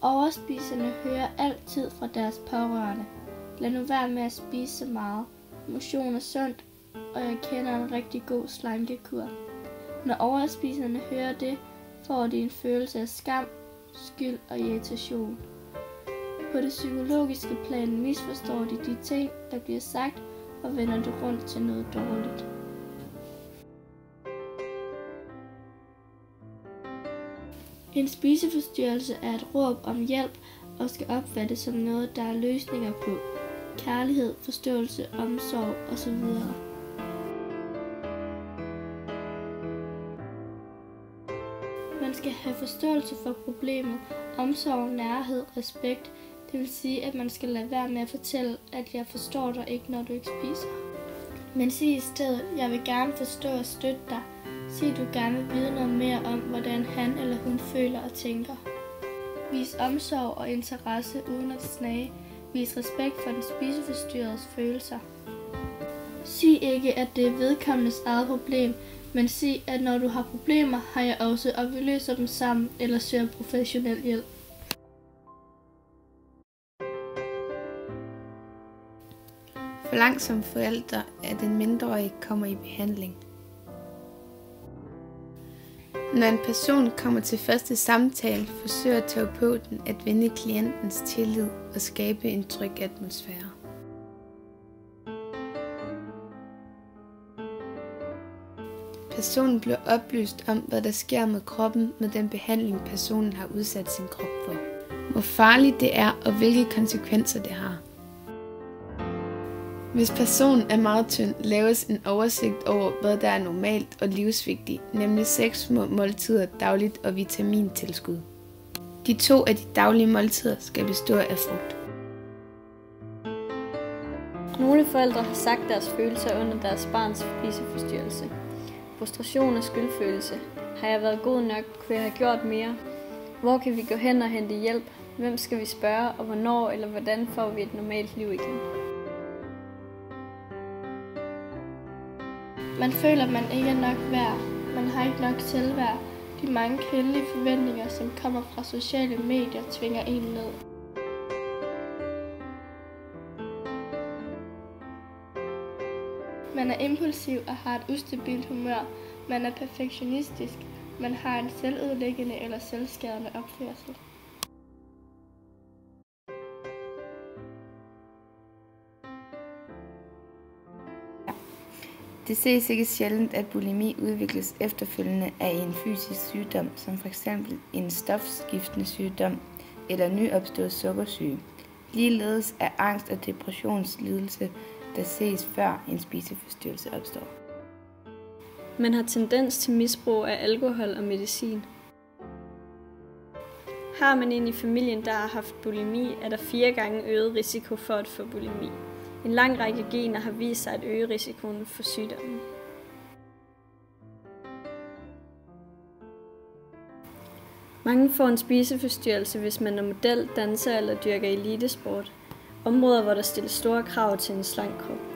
Overspiserne hører altid fra deres pårørende. Lad nu være med at spise så meget. Motion er sundt, og jeg kender en rigtig god slankekur. Når overspiserne hører det, får de en følelse af skam, skyld og irritation. På det psykologiske plan misforstår de ting, der bliver sagt, og vender det rundt til noget dårligt. En spiseforstyrrelse er et råb om hjælp og skal opfattes som noget, der er løsninger på. Kærlighed, forståelse, omsorg osv. Man skal have forståelse for problemet, omsorg, nærhed, respekt. Det vil sige, at man skal lade være med at fortælle, at jeg forstår dig ikke, når du ikke spiser. Men sig i stedet, jeg vil gerne forstå og støtte dig. Sig, du gerne vil vide noget mere om, hvordan han eller hun føler og tænker. Vis omsorg og interesse uden at snage. Vis respekt for den spiseforstyrredes følelser. Sig ikke, at det er vedkommendes eget problem, men sig, at når du har problemer, har jeg også, og vi løser dem sammen eller søger professionel hjælp. Forlang som forældre, at den mindreårige kommer i behandling. Når en person kommer til første samtale, forsøger terapeuten at vinde klientens tillid og skabe en tryg atmosfære. Personen bliver oplyst om, hvad der sker med kroppen med den behandling, personen har udsat sin krop for. Hvor farligt det er og hvilke konsekvenser det har. Hvis personen er meget tynd, laves en oversigt over, hvad der er normalt og livsvigtigt, nemlig 6 små måltider dagligt og vitamintilskud. De 2 af de daglige måltider skal bestå af frugt. Nogle forældre har sagt deres følelser under deres barns spiseforstyrrelse. Frustration og skyldfølelse. Har jeg været god nok? Kunne jeg have gjort mere? Hvor kan vi gå hen og hente hjælp? Hvem skal vi spørge, og hvornår eller hvordan får vi et normalt liv igen? Man føler, at man ikke er nok værd. Man har ikke nok selvværd. De mange kvindelige forventninger, som kommer fra sociale medier, tvinger en ned. Man er impulsiv og har et ustabilt humør. Man er perfektionistisk. Man har en selvødelæggende eller selvskadende opførsel. Det ses ikke sjældent, at bulimi udvikles efterfølgende af en fysisk sygdom, som f.eks. en stofskiftende sygdom eller nyopstået sukkersyge. Ligeledes er angst- og depressionslidelse, der ses før en spiseforstyrrelse opstår. Man har tendens til misbrug af alkohol og medicin. Har man en i familien, der har haft bulimi, er der 4 gange øget risiko for at få bulimi. En lang række gener har vist sig at øge risikoen for sygdommen. Mange får en spiseforstyrrelse, hvis man er model, danser eller dyrker elitesport. Områder, hvor der stilles store krav til en slank krop.